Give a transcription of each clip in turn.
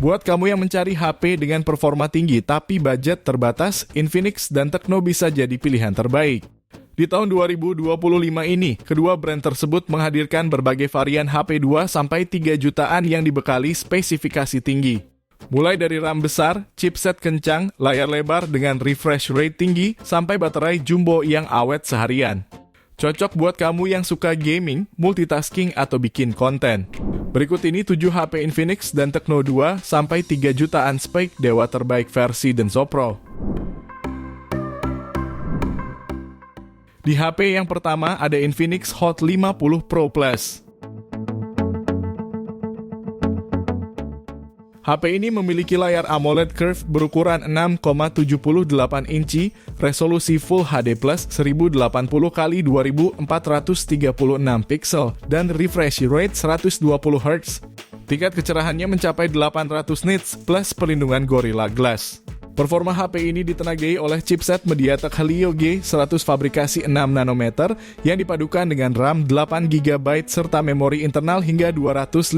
Buat kamu yang mencari HP dengan performa tinggi tapi budget terbatas, Infinix dan Tecno bisa jadi pilihan terbaik. Di tahun 2025 ini, kedua brand tersebut menghadirkan berbagai varian HP 2 sampai 3 jutaan yang dibekali spesifikasi tinggi. Mulai dari RAM besar, chipset kencang, layar lebar dengan refresh rate tinggi, sampai baterai jumbo yang awet seharian. Cocok buat kamu yang suka gaming, multitasking, atau bikin konten. Berikut ini 7 HP Infinix dan Tecno 2 sampai 3 jutaan spek dewa terbaik versi Denso Pro. Di HP yang pertama ada Infinix Hot 50 Pro Plus. HP ini memiliki layar AMOLED Curve berukuran 6,78 inci, resolusi Full HD+, 1080x2436 pixel, dan refresh rate 120 Hz. Tingkat kecerahannya mencapai 800 nits plus perlindungan Gorilla Glass. Performa HP ini ditenagai oleh chipset MediaTek Helio G100 fabrikasi 6 nanometer yang dipadukan dengan RAM 8 GB serta memori internal hingga 256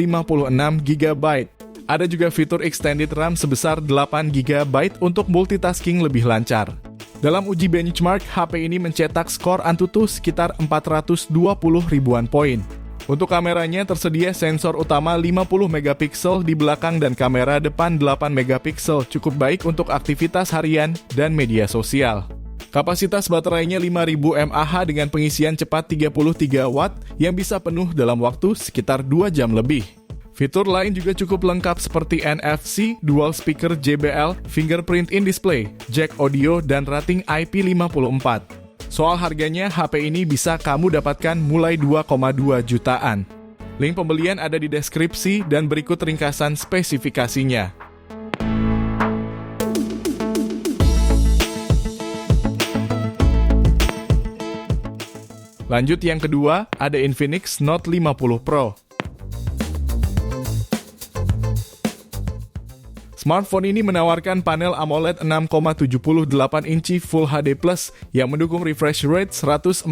GB. Ada juga fitur extended RAM sebesar 8 GB untuk multitasking lebih lancar. Dalam uji benchmark, HP ini mencetak skor Antutu sekitar 420 ribuan poin. Untuk kameranya tersedia sensor utama 50 megapiksel di belakang dan kamera depan 8 megapiksel, cukup baik untuk aktivitas harian dan media sosial. Kapasitas baterainya 5000 mAh dengan pengisian cepat 33 Watt yang bisa penuh dalam waktu sekitar 2 jam lebih. Fitur lain juga cukup lengkap seperti NFC, dual speaker JBL, fingerprint in display, jack audio, dan rating IP54. Soal harganya, HP ini bisa kamu dapatkan mulai 2,2 jutaan. Link pembelian ada di deskripsi dan berikut ringkasan spesifikasinya. Lanjut yang kedua, ada Infinix Note 50 Pro. Smartphone ini menawarkan panel AMOLED 6,78 inci Full HD+, yang mendukung refresh rate 144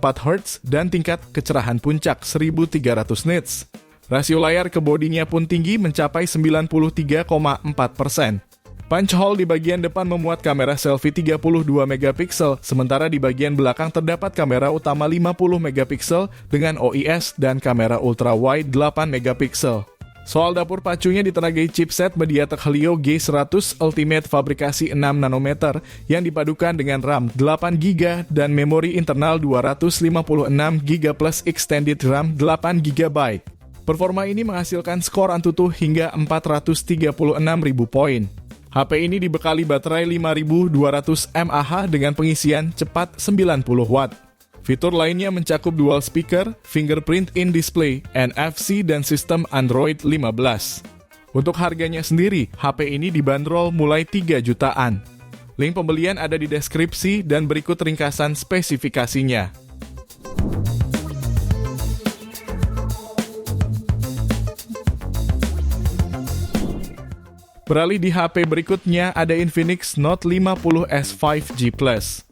Hz dan tingkat kecerahan puncak 1300 nits. Rasio layar ke bodinya pun tinggi mencapai 93,4%. Punch hole di bagian depan memuat kamera selfie 32 megapiksel, sementara di bagian belakang terdapat kamera utama 50 megapiksel dengan OIS dan kamera ultra wide 8 megapiksel. Soal dapur pacunya ditenagai chipset MediaTek Helio G100 Ultimate fabrikasi 6 nanometer yang dipadukan dengan RAM 8 GB dan memori internal 256 GB plus extended RAM 8 GB. Performa ini menghasilkan skor Antutu hingga 436.000 poin. HP ini dibekali baterai 5200 mAh dengan pengisian cepat 90 Watt. Fitur lainnya mencakup dual speaker, fingerprint in display, NFC, dan sistem Android 15. Untuk harganya sendiri, HP ini dibanderol mulai 3 jutaan. Link pembelian ada di deskripsi dan berikut ringkasan spesifikasinya. Beralih di HP berikutnya ada Infinix Note 50S 5G Plus.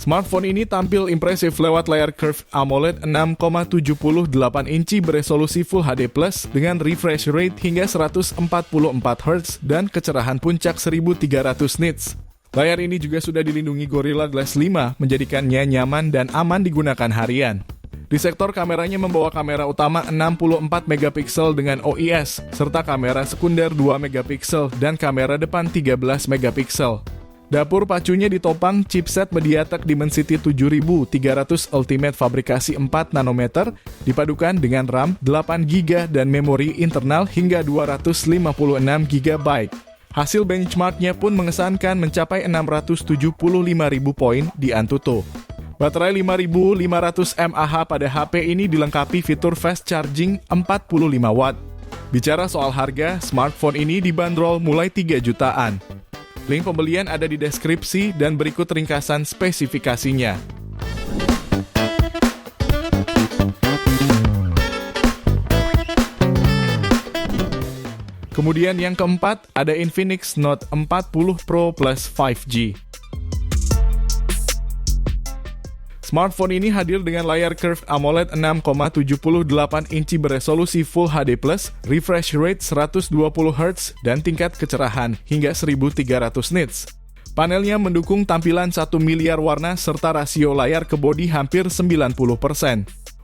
Smartphone ini tampil impresif lewat layar curve AMOLED 6,78 inci beresolusi Full HD+, dengan refresh rate hingga 144 Hz dan kecerahan puncak 1300 nits. Layar ini juga sudah dilindungi Gorilla Glass 5, menjadikannya nyaman dan aman digunakan harian. Di sektor kameranya membawa kamera utama 64 megapiksel dengan OIS, serta kamera sekunder 2 megapiksel dan kamera depan 13 megapiksel. Dapur pacunya ditopang chipset MediaTek Dimensity 7300 Ultimate fabrikasi 4 nanometer, dipadukan dengan RAM 8 GB dan memori internal hingga 256 GB. Hasil benchmarknya pun mengesankan mencapai 675.000 poin di Antutu. Baterai 5500 mAh pada HP ini dilengkapi fitur fast charging 45 Watt. Bicara soal harga, smartphone ini dibanderol mulai 3 jutaan. Link pembelian ada di deskripsi dan berikut ringkasan spesifikasinya. Kemudian yang keempat ada Infinix Note 40 Pro Plus 5G. Smartphone ini hadir dengan layar curved AMOLED 6,78 inci beresolusi Full HD+, refresh rate 120Hz, dan tingkat kecerahan hingga 1300 nits. Panelnya mendukung tampilan 1 miliar warna serta rasio layar ke bodi hampir 90%.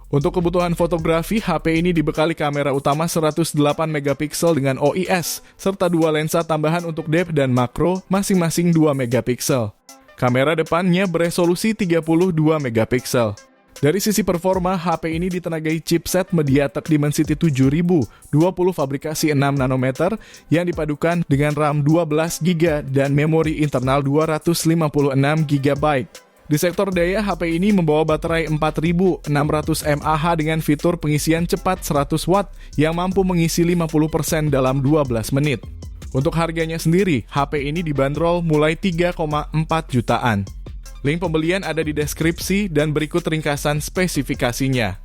Untuk kebutuhan fotografi, HP ini dibekali kamera utama 108 megapiksel dengan OIS, serta dua lensa tambahan untuk depth dan makro, masing-masing 2 megapiksel. Kamera depannya beresolusi 32 megapiksel. Dari sisi performa, HP ini ditenagai chipset MediaTek Dimensity 7000, 20 fabrikasi 6 nanometer, yang dipadukan dengan RAM 12 GB dan memori internal 256 GB. Di sektor daya, HP ini membawa baterai 4600 mAh dengan fitur pengisian cepat 100 Watt yang mampu mengisi 50% dalam 12 menit. Untuk harganya sendiri, HP ini dibanderol mulai 3,4 jutaan. Link pembelian ada di deskripsi dan berikut ringkasan spesifikasinya.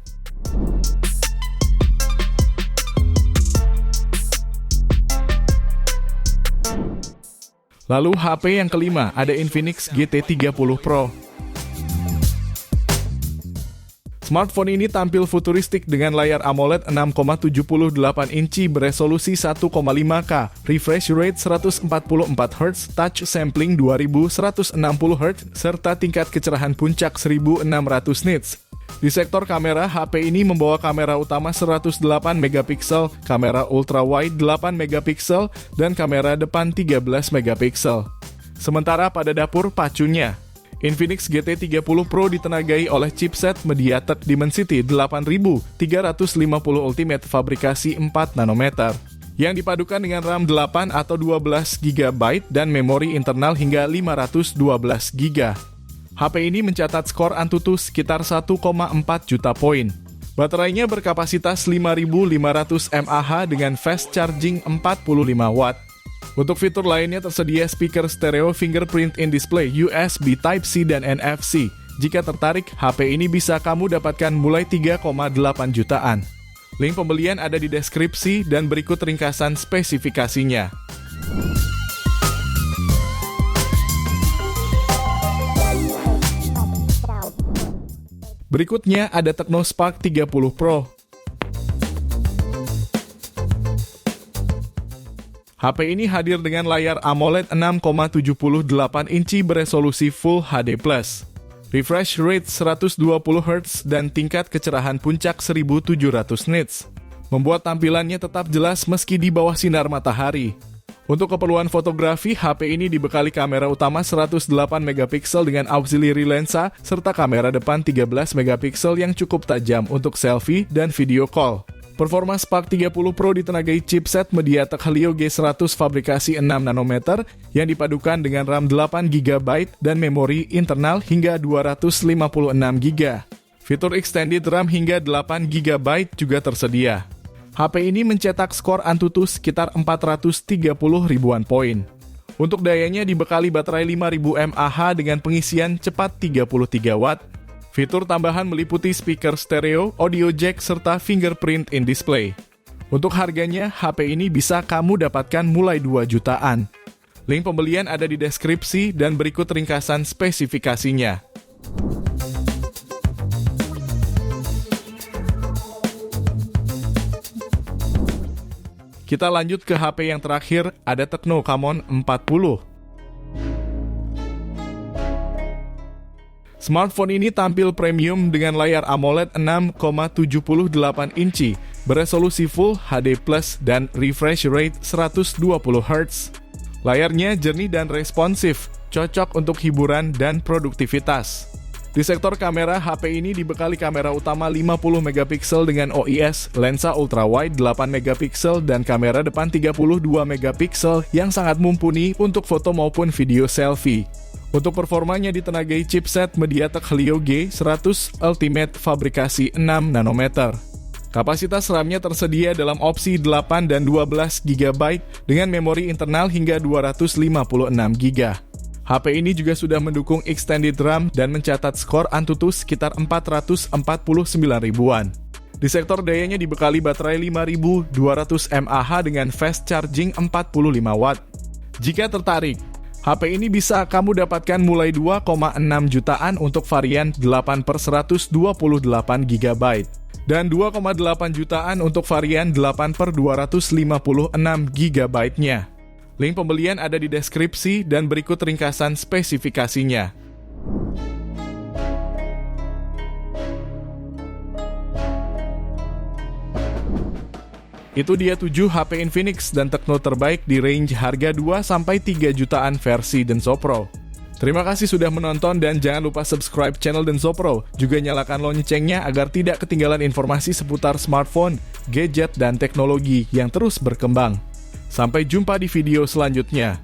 Lalu HP yang kelima ada Infinix GT30 Pro. Smartphone ini tampil futuristik dengan layar AMOLED 6,78 inci beresolusi 1,5K, refresh rate 144Hz, touch sampling 2160Hz, serta tingkat kecerahan puncak 1600 nits. Di sektor kamera, HP ini membawa kamera utama 108 megapiksel, kamera ultrawide 8 megapiksel, dan kamera depan 13 megapiksel. Sementara pada dapur pacunya, Infinix GT30 Pro ditenagai oleh chipset MediaTek Dimensity 8350 Ultimate fabrikasi 4 nanometer, yang dipadukan dengan RAM 8 atau 12 GB dan memori internal hingga 512 GB. HP ini mencatat skor Antutu sekitar 1,4 juta poin. Baterainya berkapasitas 5500 mAh dengan fast charging 45 Watt. Untuk fitur lainnya tersedia speaker stereo fingerprint in display, USB Type-C dan NFC. Jika tertarik, HP ini bisa kamu dapatkan mulai 3,8 jutaan. Link pembelian ada di deskripsi dan berikut ringkasan spesifikasinya. Berikutnya ada Tecno Spark 30 Pro. HP ini hadir dengan layar AMOLED 6,78 inci beresolusi Full HD+, refresh rate 120Hz, dan tingkat kecerahan puncak 1700 nits, membuat tampilannya tetap jelas meski di bawah sinar matahari. Untuk keperluan fotografi, HP ini dibekali kamera utama 108 megapiksel dengan auxiliary lensa, serta kamera depan 13 megapiksel yang cukup tajam untuk selfie dan video call. Performa Spark 30 Pro ditenagai chipset MediaTek Helio G100 fabrikasi 6 nanometer yang dipadukan dengan RAM 8 GB dan memori internal hingga 256 GB. Fitur extended RAM hingga 8 GB juga tersedia. HP ini mencetak skor Antutu sekitar 430 ribuan poin. Untuk dayanya dibekali baterai 5000 mAh dengan pengisian cepat 33 Watt. Fitur tambahan meliputi speaker stereo, audio jack, serta fingerprint in display. Untuk harganya, HP ini bisa kamu dapatkan mulai 2 jutaan. Link pembelian ada di deskripsi dan berikut ringkasan spesifikasinya. Kita lanjut ke HP yang terakhir, ada Tecno Camon 40. Smartphone ini tampil premium dengan layar AMOLED 6,78 inci, beresolusi Full HD+, dan refresh rate 120Hz. Layarnya jernih dan responsif, cocok untuk hiburan dan produktivitas. Di sektor kamera, HP ini dibekali kamera utama 50 megapiksel dengan OIS, lensa ultrawide 8 megapiksel, dan kamera depan 32 megapiksel yang sangat mumpuni untuk foto maupun video selfie. Untuk performanya ditenagai chipset MediaTek Helio G100 Ultimate fabrikasi 6 nanometer. Kapasitas RAM-nya tersedia dalam opsi 8 dan 12 GB dengan memori internal hingga 256 GB. HP ini juga sudah mendukung extended RAM dan mencatat skor Antutu sekitar 449 ribuan. Di sektor dayanya dibekali baterai 5200 mAh dengan fast charging 45 Watt. Jika tertarik, HP ini bisa kamu dapatkan mulai 2,6 jutaan untuk varian 8/128 GB dan 2,8 jutaan untuk varian 8/256 GB-nya. Link pembelian ada di deskripsi dan berikut ringkasan spesifikasinya. Itu dia 7 HP Infinix dan Tecno terbaik di range harga 2-3 jutaan versi Denso Pro. Terima kasih sudah menonton dan jangan lupa subscribe channel Denso Pro. Juga nyalakan loncengnya agar tidak ketinggalan informasi seputar smartphone, gadget, dan teknologi yang terus berkembang. Sampai jumpa di video selanjutnya.